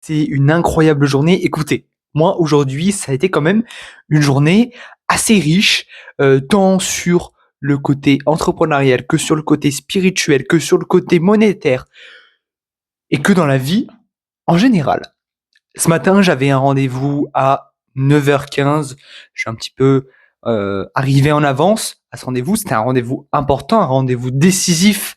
C'est une incroyable journée. Écoutez, moi aujourd'hui, ça a été quand même une journée assez riche, tant sur le côté entrepreneurial que sur le côté spirituel, que sur le côté monétaire et que dans la vie en général. Ce matin, j'avais un rendez-vous à 9h15. Je suis un petit peu arrivé en avance à ce rendez-vous. C'était un rendez-vous important, un rendez-vous décisif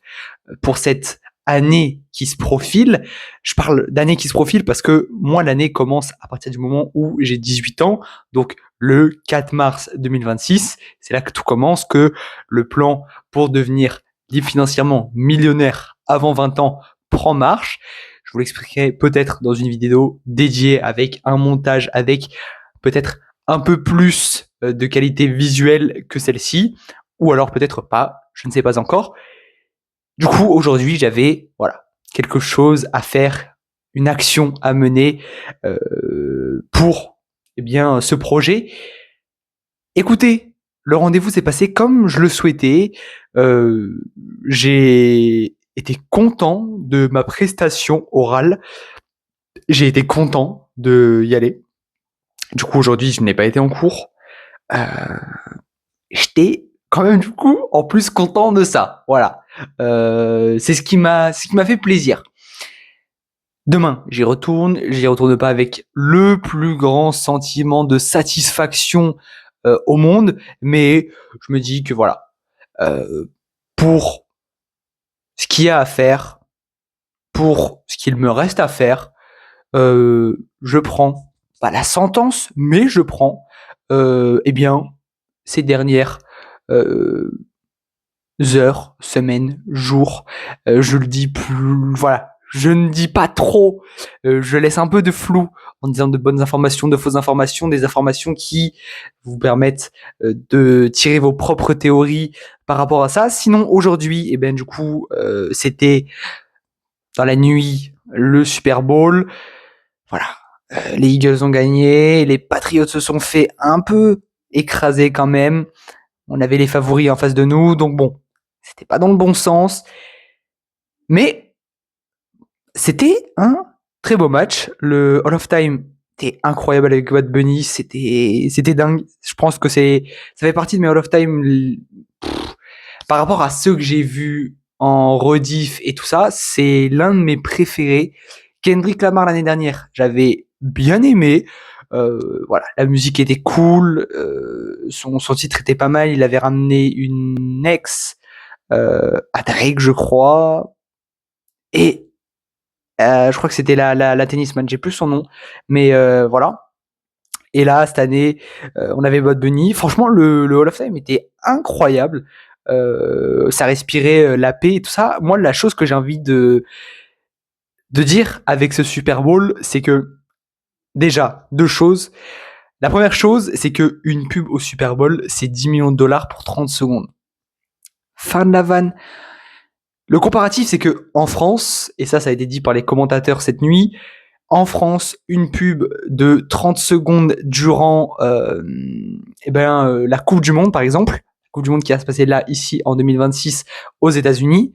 pour cette année qui se profile. Je parle d'année qui se profile parce que moi, l'année commence à partir du moment où j'ai 18 ans. Donc, le 4 mars 2026, c'est là que tout commence, que le plan pour devenir libre financièrement millionnaire avant 20 ans prend marche. Je vous l'expliquerai peut-être dans une vidéo dédiée avec un montage, avec peut-être un peu plus de qualité visuelle que celle-ci, ou alors peut-être pas, je ne sais pas encore. Du coup, aujourd'hui, j'avais quelque chose à faire, une action à mener pour ce projet. Écoutez, le rendez-vous s'est passé comme je le souhaitais. J'ai été content de ma prestation orale. J'ai été content de y aller. Du coup, aujourd'hui, je n'ai pas été en cours. Euh, J'étais quand même du coup en plus content de ça. Voilà. C'est ce qui m'a fait plaisir. Demain, j'y retourne pas avec le plus grand sentiment de satisfaction au monde, mais je me dis que voilà, pour ce qu'il y a à faire, pour ce qu'il me reste à faire, je prends pas la sentence, mais je prends ces dernières heures, semaines, jours. Je le dis plus, voilà. Je ne dis pas trop. Je laisse un peu de flou en disant de bonnes informations, de fausses informations, des informations qui vous permettent de tirer vos propres théories par rapport à ça. Sinon, aujourd'hui, c'était dans la nuit le Super Bowl. Voilà. Les Eagles ont gagné, les Patriots se sont fait un peu écraser quand même. On avait les favoris en face de nous, donc bon, c'était pas dans le bon sens. Mais c'était un très beau match. Le Hall of Time était incroyable avec Bad Bunny, c'était dingue. Je pense que ça fait partie de mes Hall of Time par rapport à ceux que j'ai vus en rediff et tout ça, c'est l'un de mes préférés. Kendrick Lamar l'année dernière, j'avais bien aimé. La musique était cool, son titre était pas mal. Il avait ramené une ex à Drake, je crois, et je crois que c'était la tennisman, j'ai plus son nom, mais voilà. Et là, cette année, on avait Bad Bunny. Franchement, le Hall of Fame était incroyable. Ça respirait la paix et tout ça. Moi, la chose que j'ai envie de dire avec ce Super Bowl, c'est que déjà, deux choses. La première chose, c'est que une pub au Super Bowl, c'est 10 millions de dollars pour 30 secondes. Fin de la vanne. Le comparatif, c'est que en France, et ça a été dit par les commentateurs cette nuit, en France, une pub de 30 secondes durant la Coupe du Monde, par exemple, la Coupe du Monde qui va se passer là, ici, en 2026, aux États-Unis,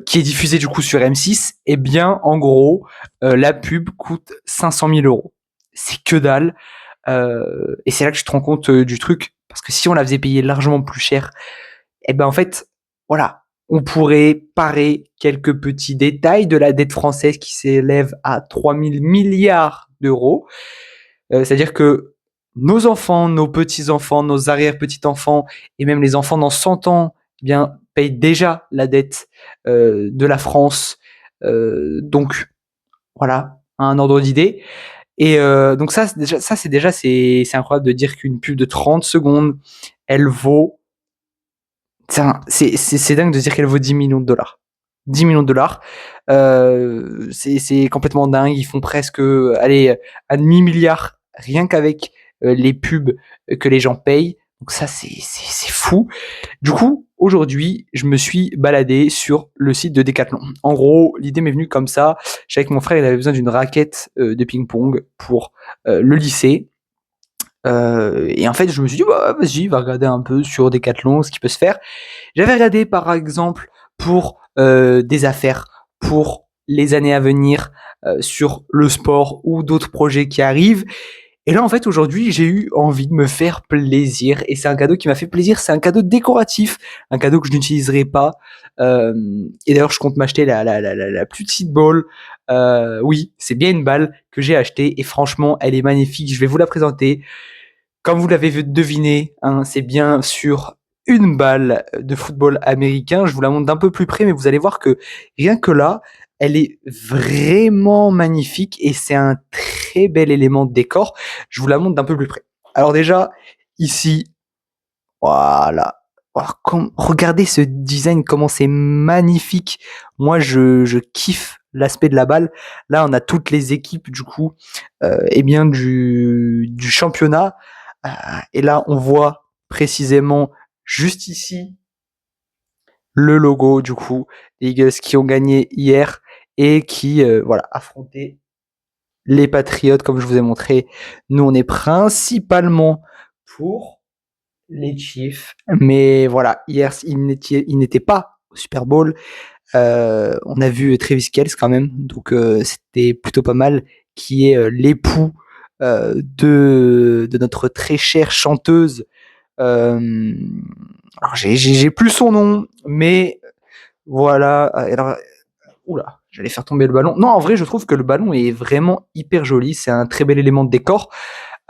qui est diffusée du coup sur M6, eh bien, en gros, la pub coûte 500 000 euros. C'est que dalle. Et c'est là que je te rends compte du truc, parce que si on la faisait payer largement plus cher, en fait, voilà, on pourrait parer quelques petits détails de la dette française qui s'élève à 3000 milliards d'euros. C'est-à-dire que nos enfants, nos petits-enfants, nos arrière-petits-enfants et même les enfants dans 100 ans payent déjà la dette de la France. Donc, voilà, un ordre d'idée. Et donc c'est incroyable de dire qu'une pub de 30 secondes, elle vaut... C'est dingue de dire qu'elle vaut 10 millions de dollars. 10 millions de dollars. C'est complètement dingue. Ils font presque un demi-milliard rien qu'avec les pubs que les gens payent. Donc ça, c'est fou. Du coup, aujourd'hui, je me suis baladé sur le site de Decathlon. En gros, l'idée m'est venue comme ça. Je savais que mon frère il avait besoin d'une raquette de ping-pong pour le lycée. Et en fait, je me suis dit, bah, vas-y, va regarder un peu sur Decathlon ce qui peut se faire. J'avais regardé par exemple pour des affaires pour les années à venir sur le sport ou d'autres projets qui arrivent. Et là, en fait, aujourd'hui, j'ai eu envie de me faire plaisir. Et c'est un cadeau qui m'a fait plaisir. C'est un cadeau décoratif, un cadeau que je n'utiliserai pas. Et d'ailleurs, je compte m'acheter la plus petite balle. Oui, c'est bien une balle que j'ai achetée. Et franchement, elle est magnifique. Je vais vous la présenter. Comme vous l'avez deviné, hein, c'est bien sûr une balle de football américain. Je vous la montre d'un peu plus près, mais vous allez voir que rien que là, elle est vraiment magnifique et c'est un très bel élément de décor. Je vous la montre d'un peu plus près. Alors déjà, ici, voilà. Alors, regardez ce design, comment c'est magnifique. Moi, je kiffe l'aspect de la balle. Là, on a toutes les équipes du coup, et bien du championnat. Et là, on voit précisément juste ici le logo du coup des Eagles qui ont gagné hier et qui voilà affrontaient les Patriots comme je vous ai montré. Nous, on est principalement pour les Chiefs, mais voilà, hier ils n'étaient pas au Super Bowl. On a vu Travis Kelce quand même, donc c'était plutôt pas mal, qui est l'époux de notre très chère chanteuse. Alors j'ai plus son nom, mais voilà. Alors, oula, j'allais faire tomber le ballon. Non, en vrai, je trouve que le ballon est vraiment hyper joli. C'est un très bel élément de décor.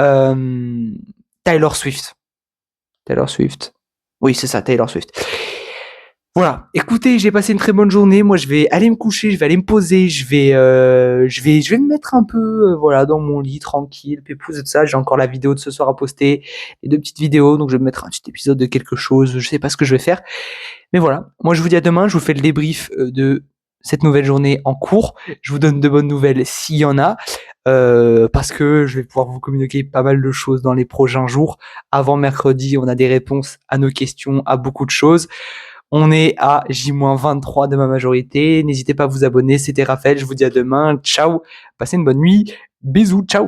Euh, Taylor Swift. Taylor Swift. Oui, c'est ça, Taylor Swift. Voilà. Écoutez, j'ai passé une très bonne journée. Moi, je vais aller me coucher, je vais aller me poser, je vais me mettre un peu, voilà, dans mon lit, tranquille, pépouze et tout ça. J'ai encore la vidéo de ce soir à poster, les 2 petites vidéos, donc je vais me mettre un petit épisode de quelque chose. Je sais pas ce que je vais faire, mais voilà. Moi, je vous dis à demain. Je vous fais le débrief de cette nouvelle journée en cours. Je vous donne de bonnes nouvelles s'il y en a, parce que je vais pouvoir vous communiquer pas mal de choses dans les prochains jours. Avant mercredi, on a des réponses à nos questions, à beaucoup de choses. On est à J-23 de ma majorité. N'hésitez pas à vous abonner. C'était Raphaël. Je vous dis à demain. Ciao. Passez une bonne nuit. Bisous. Ciao.